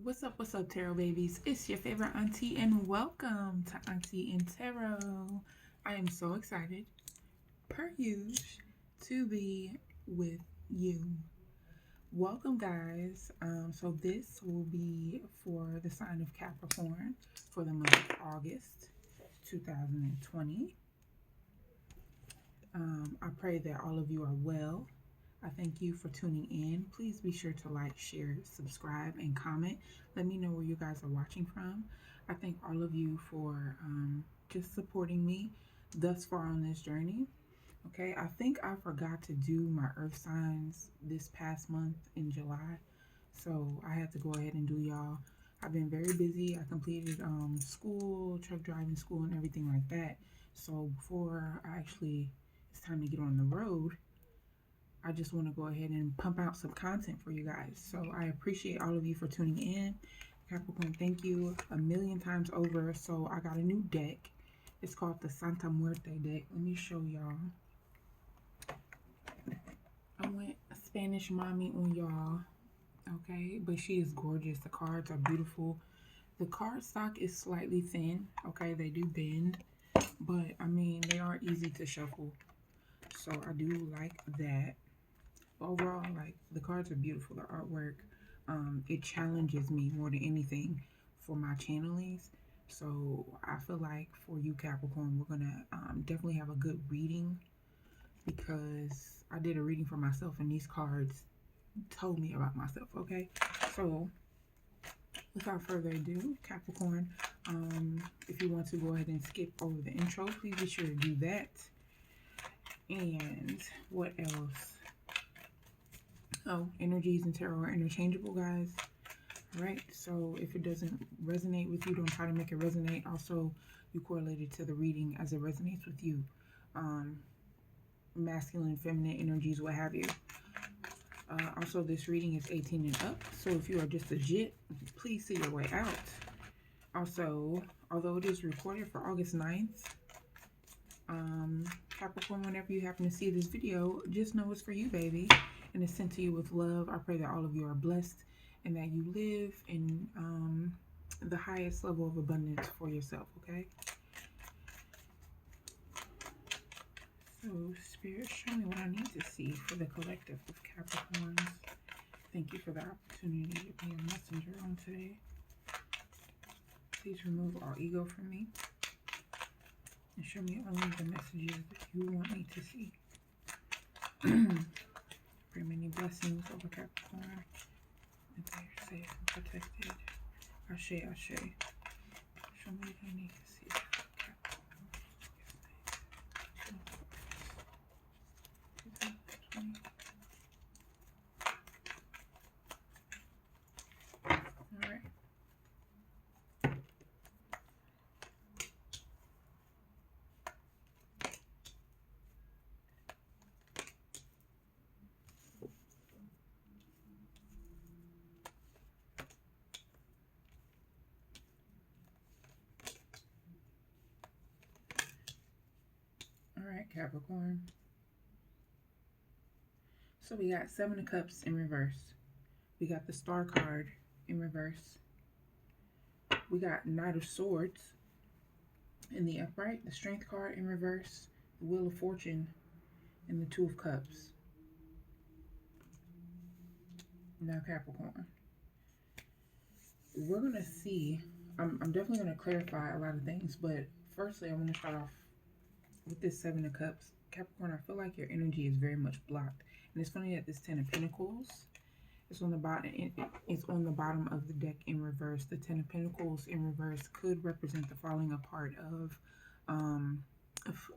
What's up, tarot babies? It's your favorite auntie, and welcome to AnkhTi&Tarot. I am so excited, per usual, to be with you. Welcome, guys. So this will be for the sign of Capricorn for the month of August 2020. I pray that all of you are well. I thank you for tuning in. Please be sure to like, share, subscribe, and comment. Let me know where you guys are watching from. I thank all of you for just supporting me thus far on this journey. Okay, I think I forgot to do my earth signs this past month in July. So I had to go ahead and do y'all. I've been very busy. I completed school, truck driving school, and everything like that. So before it's time to get on the road, I just want to go ahead and pump out some content for you guys. So I appreciate all of you for tuning in. Capricorn, thank you a million times over. So I got a new deck. It's called the Santa Muerte deck. Let me show y'all. I went Spanish mommy on y'all. Okay, but she is gorgeous. The cards are beautiful. The card stock is slightly thin. Okay, they do bend, but I mean, they are easy to shuffle. So I do like that. Overall, like, the cards are beautiful. The artwork, it challenges me more than anything for my channelings. So I feel like for you, Capricorn, we're gonna definitely have a good reading, because I did a reading for myself and these cards told me about myself. Okay, so without further ado, Capricorn, if you want to go ahead and skip over the intro, please be sure to do that. And what else? Oh, energies and tarot are interchangeable, guys. All right, so if it doesn't resonate with you, don't try to make it resonate. Also, you correlate it to the reading as it resonates with you. Masculine, feminine energies, what have you. Also, this reading is 18 and up, so if you are just a jit, please see your way out. Also, although it is recorded for August 9th, Capricorn, whenever you happen to see this video, just know it's for you, baby, and it's sent to you with love. I pray that all of you are blessed and that you live in the highest level of abundance for yourself, okay? So, Spirit, show me what I need to see for the collective of Capricorns. Thank you for the opportunity to be a messenger on today. Please remove all ego from me and show me only the messages that you want me to see. Bring many blessings over Capricorn, and they are safe and protected. Ashe, Ashe. Show me what I need to see. Alright, Capricorn. So we got Seven of Cups in reverse. We got the Star card in reverse. We got Knight of Swords in the upright, the Strength card in reverse, the Wheel of Fortune, and the Two of Cups. Now, Capricorn, we're going to see, I'm definitely going to clarify a lot of things, but firstly, I want to start off with this Seven of Cups. Capricorn, I feel like your energy is very much blocked. And it's funny that this Ten of Pentacles is on the bottom. It's on the bottom of the deck in reverse. The Ten of Pentacles in reverse could represent the falling apart of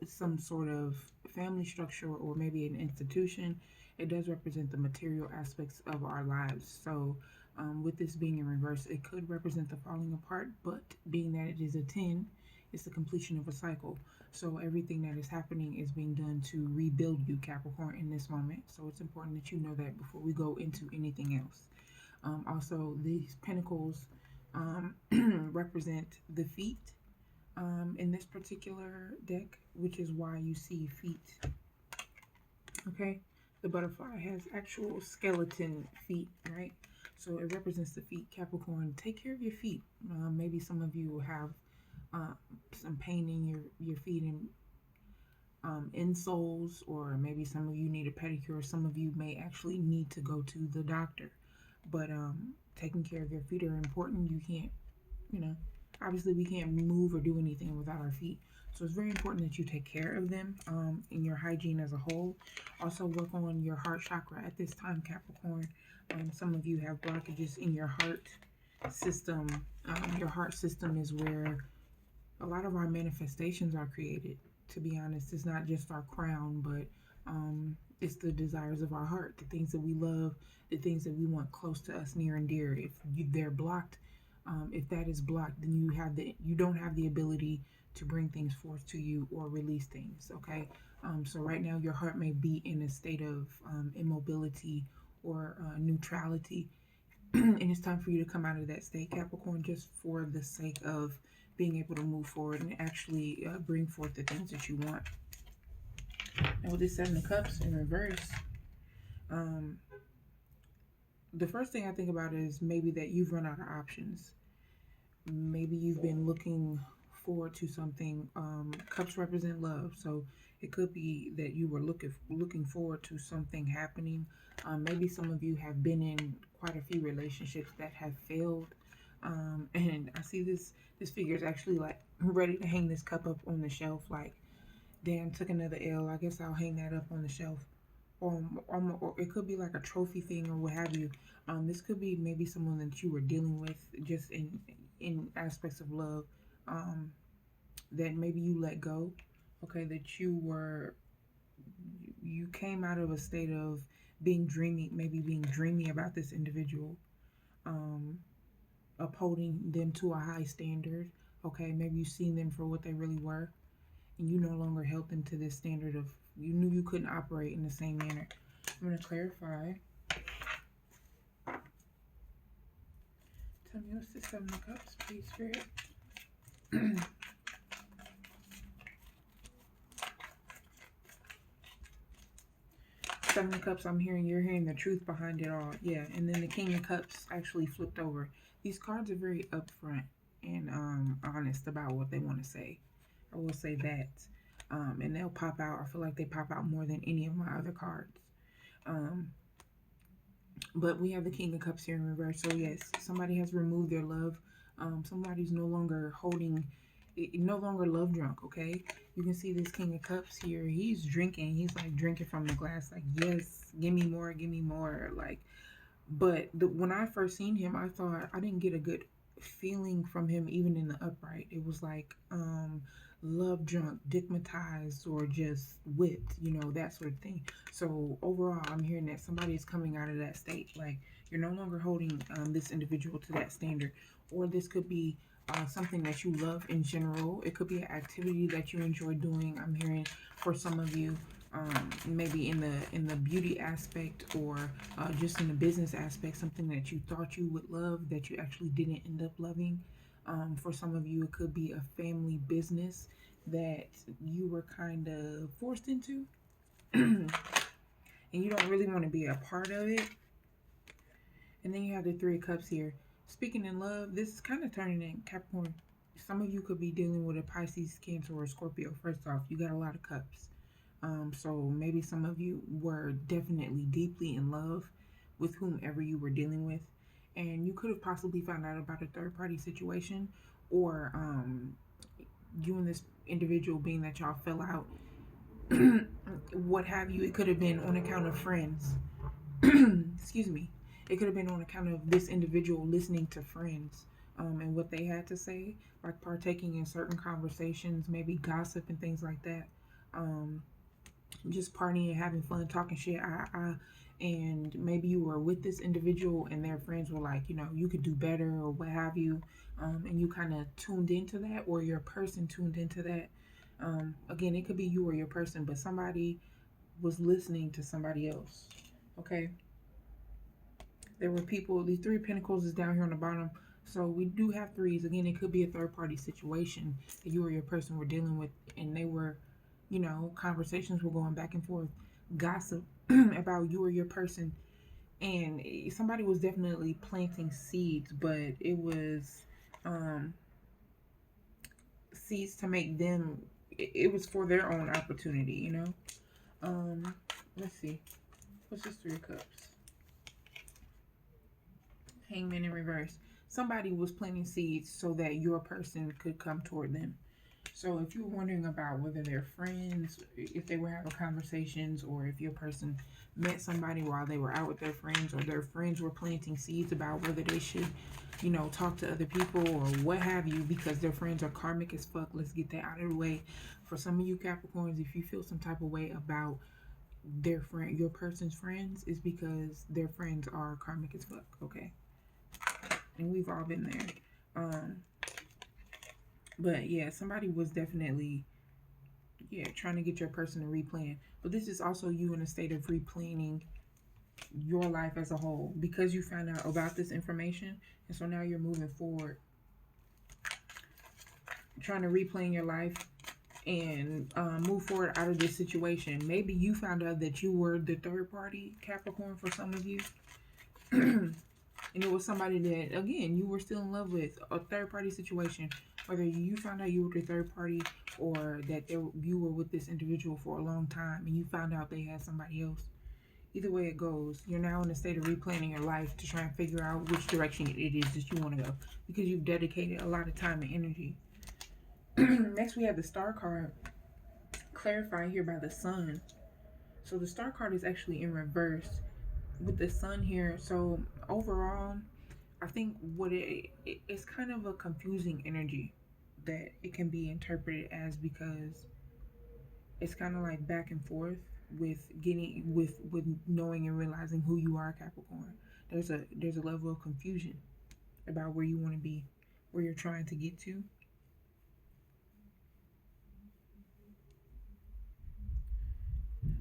some sort of family structure or maybe an institution. It does represent the material aspects of our lives. So with this being in reverse, it could represent the falling apart, but being that it is a 10, it's the completion of a cycle. So everything that is happening is being done to rebuild you, Capricorn, in this moment. So it's important that you know that before we go into anything else. Also, these pentacles represent the feet in this particular deck, which is why you see feet. Okay, the butterfly has actual skeleton feet, right? So it represents the feet. Capricorn, take care of your feet. Maybe some of you will have uh, some pain in your feet and insoles, or maybe some of you need a pedicure. Some of you may actually need to go to the doctor. But taking care of your feet are important. You can't, you know, obviously we can't move or do anything without our feet. So it's very important that you take care of them in your hygiene as a whole. Also work on your heart chakra at this time, Capricorn. Some of you have blockages in your heart system. Your heart system is where a lot of our manifestations are created. To be honest, it's not just our crown, but it's the desires of our heart, the things that we love, the things that we want close to us, near and dear. They're blocked, if that is blocked, then you don't have the ability to bring things forth to you or release things. Okay, so right now your heart may be in a state of immobility or neutrality, and it's time for you to come out of that state, Capricorn, just for the sake of being able to move forward and actually bring forth the things that you want. And with this Seven of Cups in reverse, um, the first thing I think about is maybe that you've run out of options. Maybe you've been looking forward to something. Cups represent love, so it could be that you were looking forward to something happening. Maybe some of you have been in quite a few relationships that have failed. And I see this figure is actually like ready to hang this cup up on the shelf. Like, damn, took another L. I guess I'll hang that up on the shelf. Or it could be like a trophy thing or what have you. This could be maybe someone that you were dealing with just in aspects of love, that maybe you let go. Okay, that you came out of a state of being dreamy, maybe being dreamy about this individual, um, upholding them to a high standard. Okay, maybe you've seen them for what they really were, and you no longer held them to this standard of, you knew you couldn't operate in the same manner. I'm going to clarify. Tell me what's the Seven of Cups, please, Spirit. Seven of Cups, you're hearing the truth behind it all. Yeah, and then the King of Cups actually flipped over. These cards are very upfront and honest about what they want to say. I will say that. And they'll pop out. I feel like they pop out more than any of my other cards. But we have the King of Cups here in reverse. So yes, somebody has removed their love. Somebody's no longer love drunk, okay? You can see this King of Cups here. He's drinking. He's like drinking from the glass. Like, yes, give me more, give me more. Like, but when I first seen him, I thought I didn't get a good feeling from him even in the upright. It was like love drunk, digmatized, or just whipped, that sort of thing. So overall, I'm hearing that somebody is coming out of that state. Like, you're no longer holding this individual to that standard. Or this could be something that you love in general. It could be an activity that you enjoy doing. I'm hearing for some of you, maybe in the beauty aspect, or just in the business aspect, something that you thought you would love that you actually didn't end up loving. For some of you, it could be a family business that you were kind of forced into and you don't really want to be a part of it. And then you have the Three of Cups here. Speaking in love, this is kind of turning in Capricorn. Some of you could be dealing with a Pisces, Cancer, or Scorpio. First off, you got a lot of cups. So maybe some of you were definitely deeply in love with whomever you were dealing with. And you could have possibly found out about a third party situation, or you and this individual, being that y'all fell out, what have you. It could have been on account of friends. Excuse me. It could have been on account of this individual listening to friends and what they had to say, like partaking in certain conversations, maybe gossip and things like that. Just partying, having fun, talking shit. And maybe you were with this individual and their friends were like, you could do better or what have you. And you kind of tuned into that, or your person tuned into that. Again, it could be you or your person, but somebody was listening to somebody else. Okay. There were people, these Three of Pentacles is down here on the bottom. So we do have threes. Again, it could be a third party situation that you or your person were dealing with, and they were, conversations were going back and forth. Gossip about you or your person And somebody was definitely planting seeds, but it was um, seeds to make them. It was for their own opportunity, you know. Um, let's see. What's this Three of Cups? Hangman in reverse. Somebody was planting seeds so that your person could come toward them. So if you're wondering about whether they're friends, if they were having conversations, or if your person met somebody while they were out with their friends, or their friends were planting seeds about whether they should, you know, talk to other people or what have you, because their friends are karmic as fuck. Let's get that out of the way. For some of you Capricorns, if you feel some type of way about their friend, your person's friends, is because their friends are karmic as fuck. Okay, and we've all been there. Um, but yeah, somebody was definitely trying to get your person to replan. But this is also you in a state of replanning your life as a whole because you found out about this information, and so now you're moving forward, trying to replan your life and move forward out of this situation. Maybe you found out that you were the third party Capricorn for some of you. And it was somebody that, again, you were still in love with, a third party situation. Whether you found out you were the third party or that you were with this individual for a long time and you found out they had somebody else. Either way it goes, you're now in a state of replanning your life to try and figure out which direction it is that you want to go because you've dedicated a lot of time and energy. Next, we have the Star card, clarified here by the Sun. So the Star card is actually in reverse with the Sun here. So overall, I think it's kind of a confusing energy that it can be interpreted as, because it's kind of like back and forth with getting with knowing and realizing who you are, Capricorn. There's a level of confusion about where you want to be, where you're trying to get to.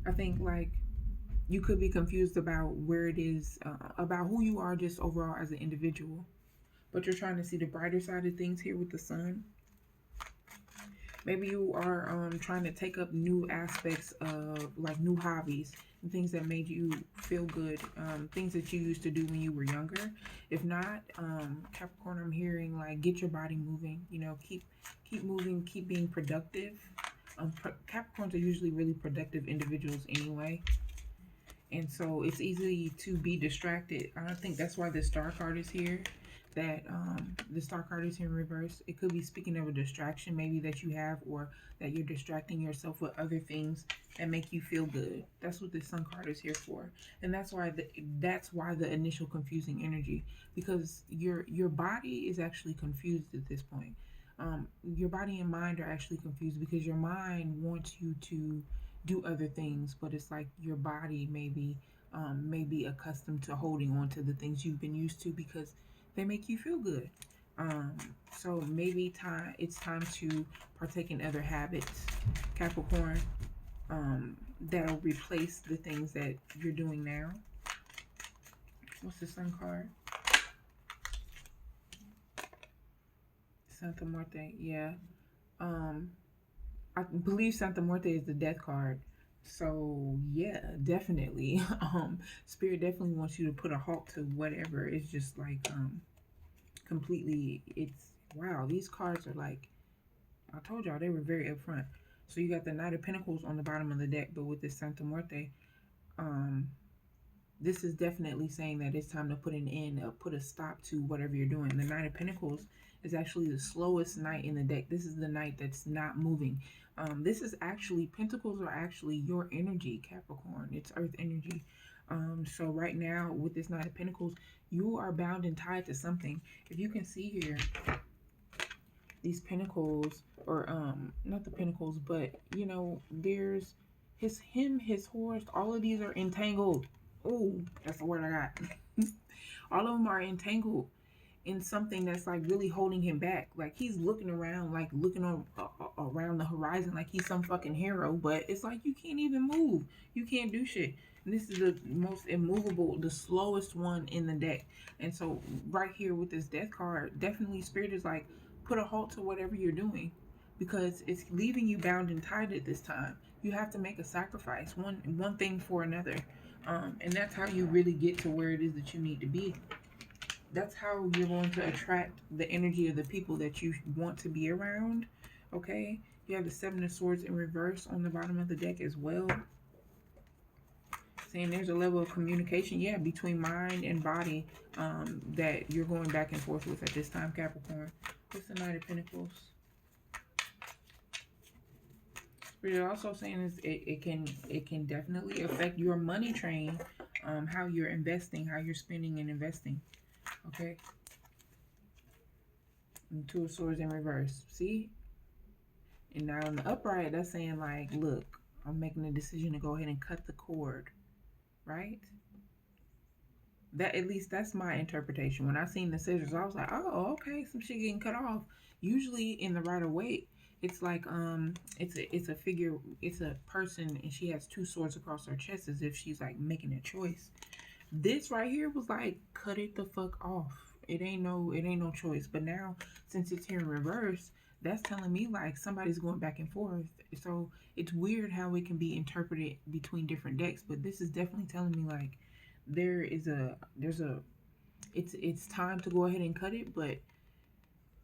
I think like you could be confused about where it is, about who you are just overall as an individual, but you're trying to see the brighter side of things here with the Sun. Maybe you are trying to take up new aspects of like new hobbies and things that made you feel good, things that you used to do when you were younger. If not, Capricorn, I'm hearing like get your body moving. You know, keep moving, keep being productive. Capricorns are usually really productive individuals anyway, and so it's easy to be distracted. I think that's why the Star card is here. That the Star card is here in reverse. It could be speaking of a distraction maybe that you have, or that you're distracting yourself with other things that make you feel good. That's what the Sun card is here for, and that's why the initial confusing energy, because your body is actually confused at this point. Your body and mind are actually confused because your mind wants you to do other things, but it's like your body may be accustomed to holding on to the things you've been used to because they make you feel good. Um, so maybe it's time to partake in other habits, Capricorn, that'll replace the things that you're doing now. What's the Sun card? Santa Muerte, yeah. Um, I believe Santa Muerte is the death card. So yeah, definitely. Spirit definitely wants you to put a halt to whatever. It's just like completely, it's wow, these cards are like, I told y'all they were very upfront. So you got the Knight of Pentacles on the bottom of the deck, but with this Santa Muerte, um, this is definitely saying that it's time to put an end, put a stop to whatever you're doing. The Knight of Pentacles is actually the slowest knight in the deck. This is the knight that's not moving. This is actually, Pentacles are actually your energy, Capricorn. It's Earth energy. So right now with this Knight of Pentacles, you are bound and tied to something. If you can see here, these pentacles, or not the pentacles, but you know, there's his horse, all of these are entangled. Oh, that's the word I got. All of them are entangled in something that's like really holding him back. Like he's looking around, like looking on around the horizon, like he's some fucking hero, but it's like you can't even move. You can't do shit. And this is the most immovable, the slowest one in the deck. And so right here with this death card, definitely Spirit is like, put a halt to whatever you're doing because it's leaving you bound and tied at this time. You have to make a sacrifice, one thing for another. And that's how you really get to where it is that you need to be. That's how you're going to attract the energy of the people that you want to be around. Okay, you have the Seven of Swords in reverse on the bottom of the deck as well, saying there's a level of communication, yeah, between mind and body, that you're going back and forth with at this time, Capricorn. What's the Knight of Pentacles? Spirit also saying is it can definitely affect your money train, how you're investing, how you're spending and investing. Okay. And Two of Swords in reverse. See? And now in the upright, that's saying like, look, I'm making a decision to go ahead and cut the cord. Right? That, at least that's my interpretation. When I seen the scissors, I was like, oh, okay, some shit getting cut off. Usually in the Rider-Waite, it's like it's a figure, it's a person, and she has two swords across her chest as if she's like making a choice. This right here was like, cut it the fuck off. It ain't no choice. But now, since it's here in reverse, that's telling me like somebody's going back and forth. So it's weird how it can be interpreted between different decks, but this is definitely telling me like there's a it's time to go ahead and cut it, but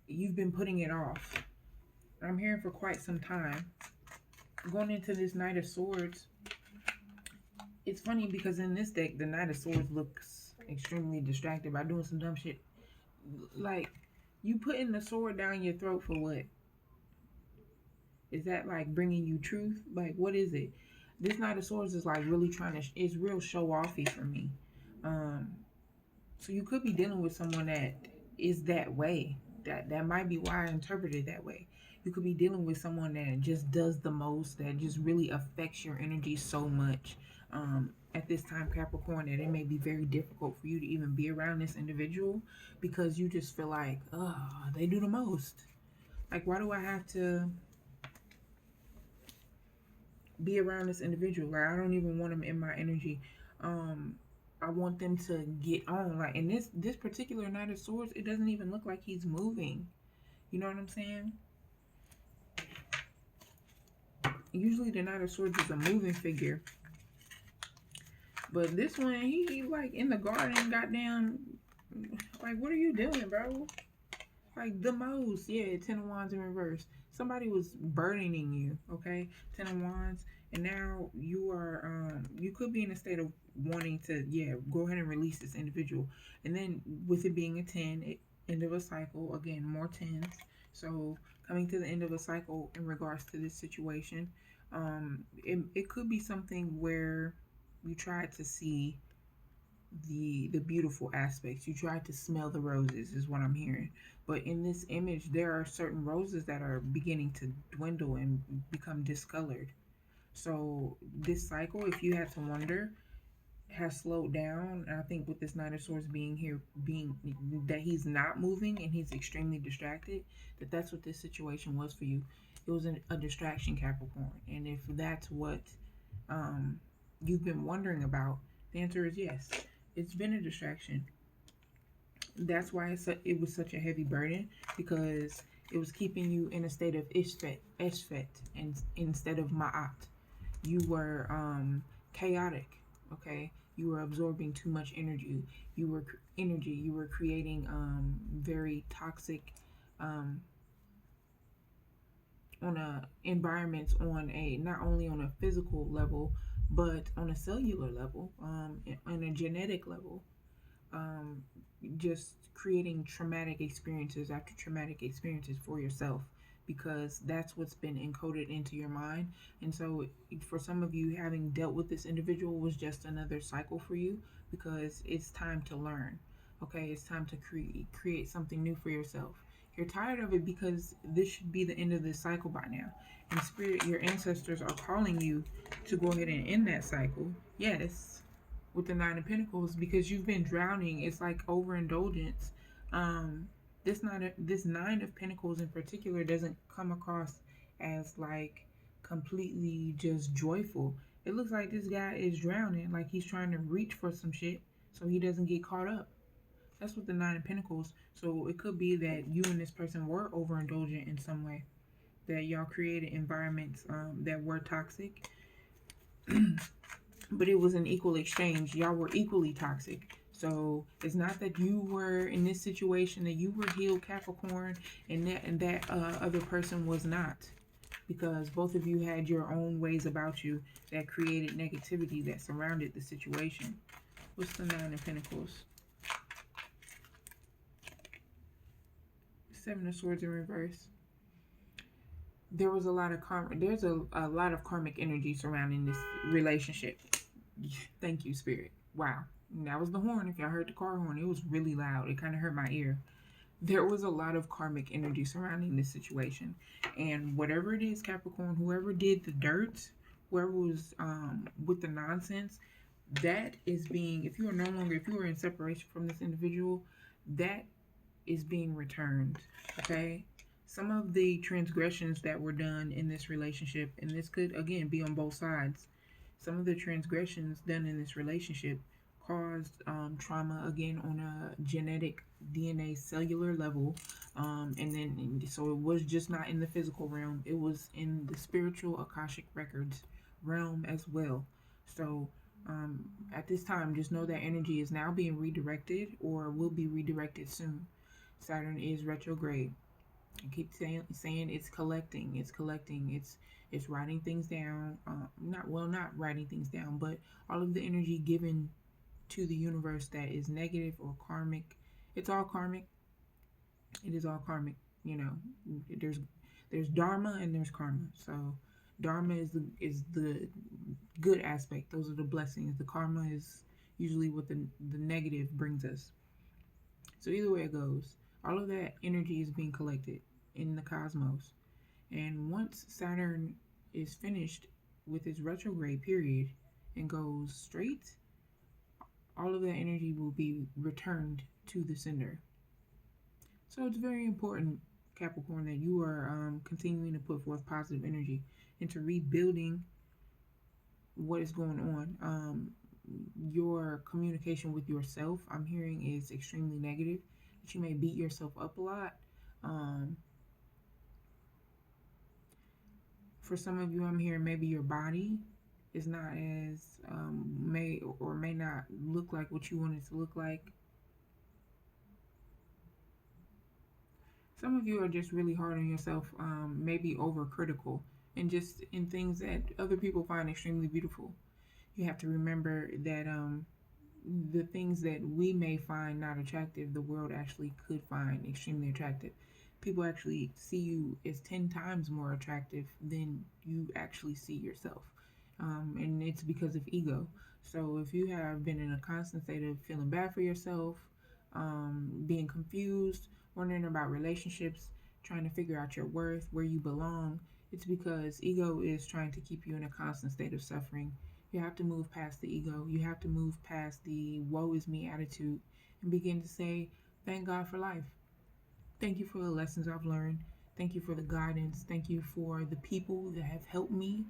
you've been putting it off. I'm hearing for quite some time. Going into this Knight of Swords, it's funny because in this deck, the Knight of Swords looks extremely distracted by doing some dumb shit. Like, you putting the sword down your throat for what? Is that like bringing you truth? Like, what is it? This Knight of Swords is like really trying to, it's real show-offy for me. So you could be dealing with someone that is that way. That might be why I interpret it that way. You could be dealing with someone that just does the most, that just really affects your energy so much at this time, Capricorn, that it may be very difficult for you to even be around this individual because you just feel like, oh, they do the most. Like, why do I have to be around this individual? Like, I don't even want them in my energy. I want them to get on. Like, in this particular Knight of Swords, it doesn't even look like he's moving. You know what I'm saying? Usually the Knight of Swords is a moving figure. But this one, he like in the garden, goddamn. Like, what are you doing, bro? Like, the most. Yeah, Ten of Wands in reverse. Somebody was burdening you, okay? Ten of Wands. And now you are, you could be in a state of wanting to, yeah, go ahead and release this individual. And then with it being a 10, end of a cycle, again, more 10s. So coming to the end of a cycle in regards to this situation, it could be something where you try to see the beautiful aspects. You try to smell the roses is what I'm hearing. But in this image, there are certain roses that are beginning to dwindle and become discolored. So this cycle, if you had to wonder, has slowed down. And I think with this Knight of Swords being here, being that he's not moving and he's extremely distracted, that's what this situation was for you. It was a distraction, Capricorn. And if that's what you've been wondering about, the answer is yes. It's been a distraction. That's why it was such a heavy burden, because it was keeping you in a state of ishfet, and instead of ma'at. You were chaotic, okay? You were absorbing too much energy. You were creating very toxic on a environments on a not only on a physical level but on a cellular level, on a genetic level, just creating traumatic experiences after traumatic experiences for yourself, because that's what's been encoded into your mind. And so for some of you, having dealt with this individual was just another cycle for you, because it's time to learn. Okay, it's time to create something new for yourself. You're tired of it because this should be the end of this cycle by now. And spirit, your ancestors are calling you to go ahead and end that cycle. Yes, with the Nine of Pentacles, because you've been drowning. It's like overindulgence. This Nine of Pentacles in particular doesn't come across as like completely just joyful. It looks like this guy is drowning, like he's trying to reach for some shit so he doesn't get caught up. That's what the Nine of Pentacles. So it could be that you and this person were overindulgent in some way, that y'all created environments that were toxic. but it was an equal exchange. Y'all were equally toxic. So it's not that you were in this situation that you were healed, Capricorn, and that other person was not, because both of you had your own ways about you that created negativity that surrounded the situation. What's the Nine of Pentacles? Seven of Swords in reverse. There was a lot of karma. There's a lot of karmic energy surrounding this relationship. Thank you, Spirit. Wow. That was the horn. If y'all heard the car horn, it was really loud. It kind of hurt my ear. There was a lot of karmic energy surrounding this situation. And whatever it is, Capricorn, whoever did the dirt, whoever was with the nonsense, that is being, if you are no longer, if you are in separation from this individual, that is being returned. Okay? Some of the transgressions that were done in this relationship, and this could, again, be on both sides. Some of the transgressions done in this relationship caused trauma, again, on a genetic DNA cellular level. So it was just not in the physical realm. It was in the spiritual Akashic Records realm as well. So at this time, just know that energy is now being redirected or will be redirected soon. Saturn is retrograde. I keep saying it's collecting, it's writing things down. Not writing things down, but all of the energy given to the universe that is negative or karmic, it's all karmic. It is all karmic. You know, there's dharma and there's karma. So dharma is the good aspect. Those are the blessings. The karma is usually what the negative brings us. So either way it goes, all of that energy is being collected in the cosmos. And once Saturn is finished with its retrograde period and goes straight, all of that energy will be returned to the sender. So it's very important, Capricorn, that you are continuing to put forth positive energy into rebuilding what is going on. Your communication with yourself, I'm hearing, is extremely negative. That you may beat yourself up a lot. For some of you, I'm hearing maybe your body is not as may not look like what you want it to look like. Some of you are just really hard on yourself, maybe overcritical, and just in things that other people find extremely beautiful. You have to remember that the things that we may find not attractive, the world actually could find extremely attractive. People actually see you as 10 times more attractive than you actually see yourself. And it's because of ego. So if you have been in a constant state of feeling bad for yourself, being confused, wondering about relationships, trying to figure out your worth, where you belong, it's because ego is trying to keep you in a constant state of suffering. You have to move past the ego. You have to move past the woe is me attitude and begin to say, thank God for life. Thank you for the lessons I've learned. Thank you for the guidance. Thank you for the people that have helped me.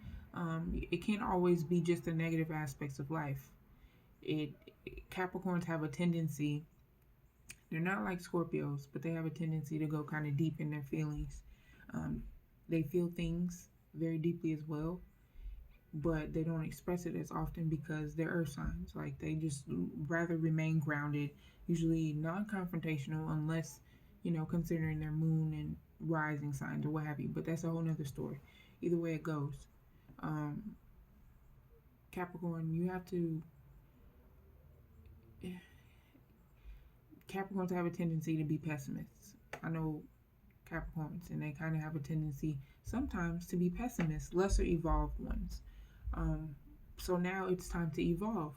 It can't always be just the negative aspects of life. Capricorns have a tendency, they're not like Scorpios, but they have a tendency to go kind of deep in their feelings. They feel things very deeply as well, but they don't express it as often because they're earth signs. Like, they just rather remain grounded, usually non-confrontational, unless, considering their moon and rising signs or what have you. But that's a whole nother story. Either way it goes, Capricorn, Capricorns have a tendency to be pessimists. I know Capricorns, and they kind of have a tendency sometimes to be pessimists, lesser evolved ones. So now it's time to evolve.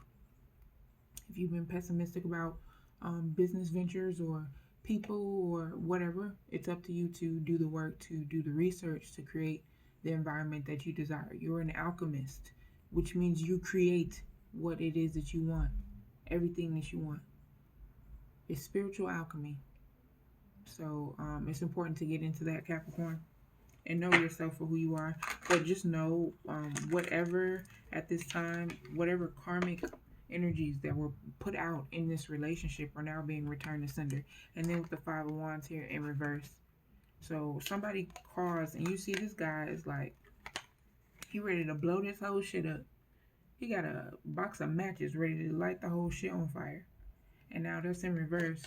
If you've been pessimistic about business ventures or people or whatever, it's up to you to do the work, to do the research, to create the environment that you desire. You're an alchemist, which means you create what it is that you want, everything that you want. It's spiritual alchemy. So it's important to get into that, Capricorn, and know yourself for who you are. But just know whatever at this time, whatever karmic energies that were put out in this relationship are now being returned to sender. And then with the Five of Wands here in reverse. So somebody calls and you see this guy is like, he ready to blow this whole shit up. He got a box of matches ready to light the whole shit on fire. And now that's in reverse.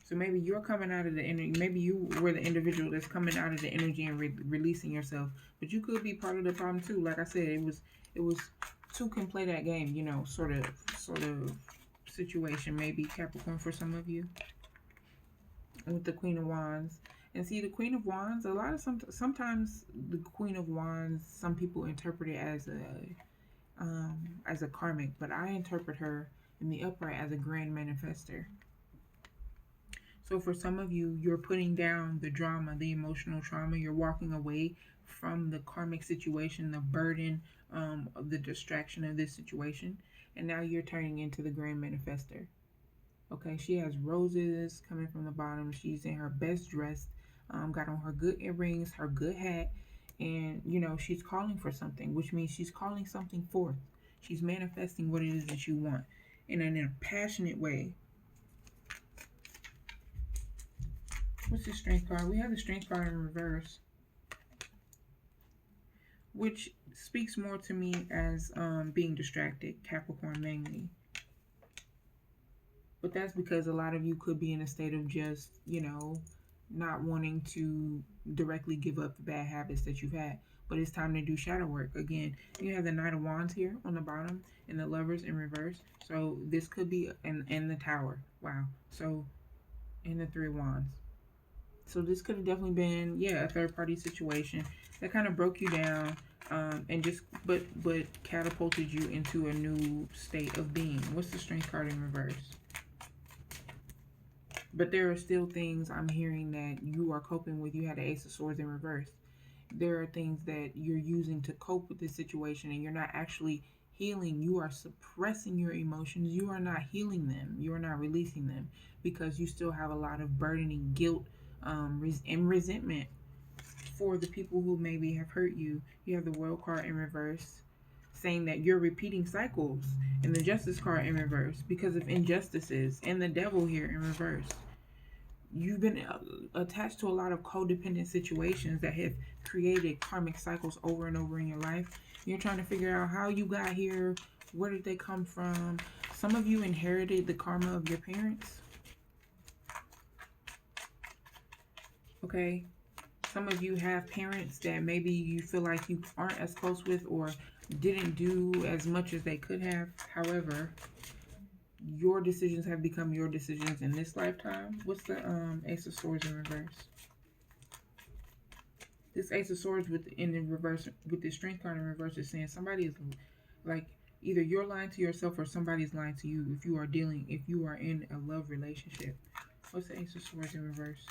So maybe you're coming out of the energy. Maybe you were the individual that's coming out of the energy and releasing yourself. But you could be part of the problem too. Like I said, it was two can play that game. You know, sort of situation. Maybe Capricorn for some of you with the Queen of Wands. And see, the Queen of Wands. Sometimes the Queen of Wands. Some people interpret it as a karmic, but I interpret her in the upright as a grand manifester. So for some of you, you're putting down the drama, the emotional trauma. You're walking away from the karmic situation, the burden, the distraction of this situation. And now you're turning into the grand manifester. Okay, she has roses coming from the bottom. She's in her best dress, got on her good earrings, her good hat. And, you know, she's calling for something, which means she's calling something forth. She's manifesting what it is that you want in a passionate way. What's the Strength card? We have the Strength card in reverse, which speaks more to me as being distracted, Capricorn mainly. But that's because a lot of you could be in a state of just, you know, not wanting to directly give up the bad habits that you've had. But it's time to do shadow work. Again, you have the Knight of Wands here on the bottom and the Lovers in reverse. So this could be in the Tower. Wow. So, in the Three of Wands. So this could have definitely been, yeah, a third-party situation that kind of broke you down, and just but catapulted you into a new state of being. What's the Strength card in reverse? But there are still things I'm hearing that you are coping with. You had the Ace of Swords in reverse. There are things that you're using to cope with this situation, and you're not actually healing. You are suppressing your emotions. You are not healing them. You are not releasing them because you still have a lot of burdening guilt, and resentment for the people who maybe have hurt you. You have the World card in reverse, saying that you're repeating cycles, and the Justice card in reverse because of injustices, and the Devil here in reverse. You've been attached to a lot of codependent situations that have created karmic cycles over and over in your life. You're trying to figure out how you got here, where did they come from. Some of you inherited the karma of your parents. Okay, some of you have parents that maybe you feel like you aren't as close with or didn't do as much as they could have. However, your decisions have become your decisions in this lifetime. What's the Ace of Swords in reverse? This Ace of Swords in the reverse with the Strength card in reverse is saying somebody is like either you're lying to yourself or somebody's lying to you if you are in a love relationship. What's the Ace of Swords in reverse?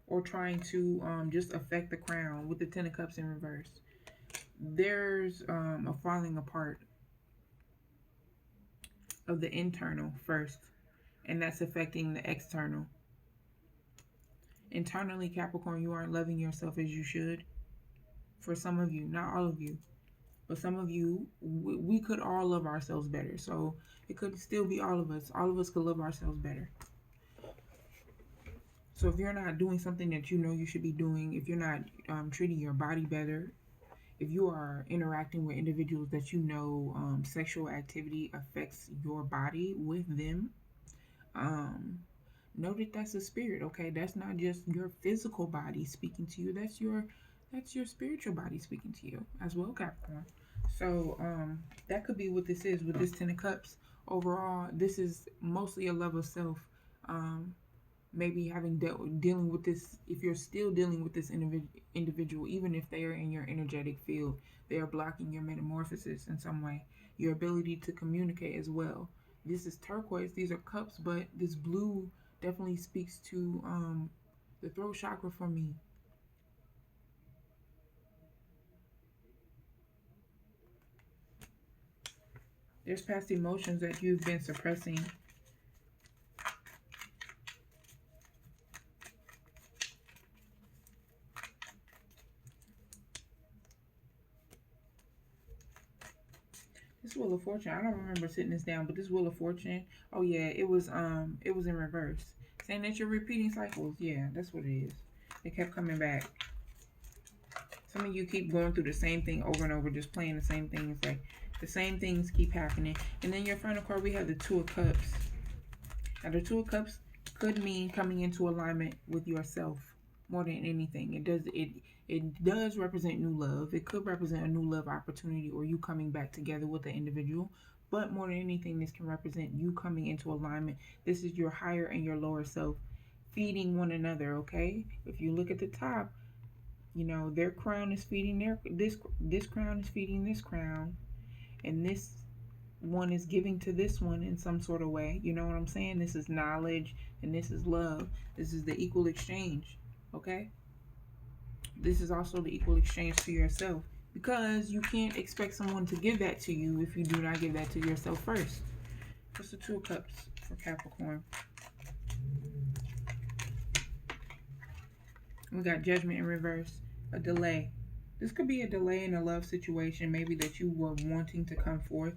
Or trying to just affect the crown with the Ten of Cups in reverse. There's a falling apart of the internal first, and that's affecting the external. Internally, Capricorn, you aren't loving yourself as you should. For some of you, not all of you, but some of you, we could all love ourselves better. So it could still be all of us. All of us could love ourselves better. So if you're not doing something that you know you should be doing, if you're not treating your body better, if you are interacting with individuals that you know sexual activity affects your body with them, know that that's a spirit, okay? That's not just your physical body speaking to you. That's your spiritual body speaking to you as well, Capricorn. So that could be what this is with this Ten of Cups. Overall, this is mostly a love of self. Maybe dealing with this, if you're still dealing with this individual, even if they are in your energetic field, they are blocking your metamorphosis in some way, your ability to communicate as well. This is turquoise, these are cups, but this blue definitely speaks to the throat chakra for me. There's past emotions that you've been suppressing. This Wheel of Fortune, I don't remember sitting this down, but this Wheel of Fortune, oh yeah, it was in reverse. Saying that you're repeating cycles. Yeah, that's what it is. It kept coming back. Some of you keep going through the same thing over and over, just playing the same thing. It's like the same things keep happening. And then your final card, we have the Two of Cups. Now, the Two of Cups could mean coming into alignment with yourself more than anything. It does represent new love. It could represent a new love opportunity or you coming back together with the individual. But more than anything, this can represent you coming into alignment. This is your higher and your lower self feeding one another, okay? If you look at the top, you know, their crown is feeding this crown is feeding this crown, and this one is giving to this one in some sort of way. You know what I'm saying? This is knowledge and this is love. This is the equal exchange, okay? This is also the equal exchange to yourself, because you can't expect someone to give that to you if you do not give that to yourself first. What's the Two of Cups for Capricorn? We got Judgment in reverse, a delay. This could be a delay in a love situation, maybe that you were wanting to come forth.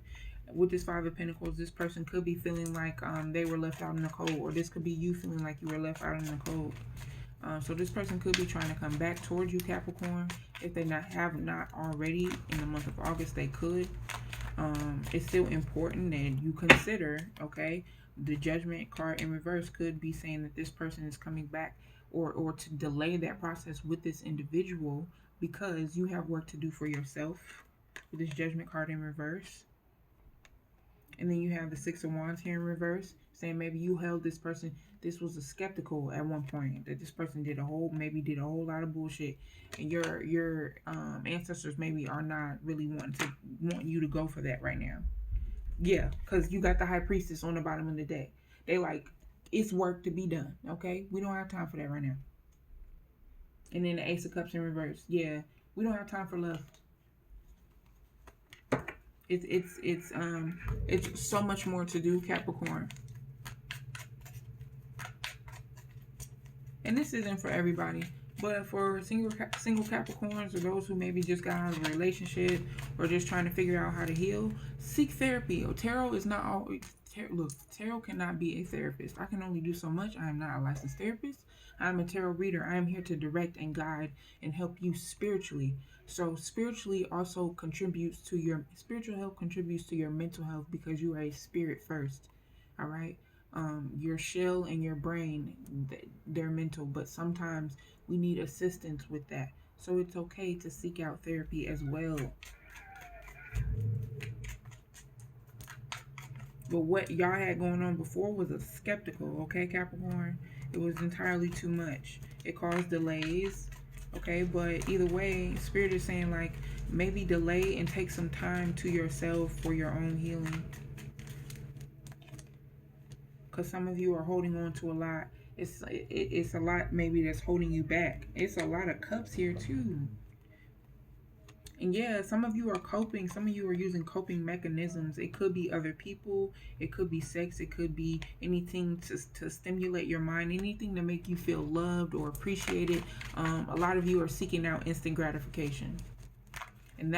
With this Five of Pentacles, this person could be feeling like they were left out in the cold, or this could be you feeling like you were left out in the cold. So this person could be trying to come back towards you, Capricorn. If they have not already in the month of August, they could. It's still important that you consider, okay, the Judgment card in reverse could be saying that this person is coming back, or to delay that process with this individual because you have work to do for yourself with this Judgment card in reverse. And then you have the Six of Wands here in reverse, saying maybe you held this person, this was a skeptical at one point, that this person did a whole lot of bullshit, and your ancestors maybe are not really want you to go for that right now. Yeah, because you got the High Priestess on the bottom of the deck. They like, it's work to be done, okay? We don't have time for that right now. And then the Ace of Cups in reverse. Yeah, we don't have time for love. It's so much more to do, Capricorn. And this isn't for everybody, but for single Capricorns, or those who maybe just got out of a relationship or just trying to figure out how to heal, seek therapy. Tarot is not always... Look, tarot cannot be a therapist. I can only do so much. I am not a licensed therapist. I'm a tarot reader. I am here to direct and guide and help you spiritually. So spiritually also contributes to your... Spiritual health contributes to your mental health, because you are a spirit first. All right? Your shell and your brain, they're mental, but sometimes we need assistance with that. So it's okay to seek out therapy as well. But what y'all had going on before was a skeptical, okay, Capricorn? It was entirely too much. It caused delays, okay? But either way, Spirit is saying, like, maybe delay and take some time to yourself for your own healing. Because some of you are holding on to a lot. It's a lot maybe that's holding you back. It's a lot of cups here too. And yeah, some of you are coping. Some of you are using coping mechanisms. It could be other people. It could be sex. It could be anything to stimulate your mind. Anything to make you feel loved or appreciated. A lot of you are seeking out instant gratification. And that's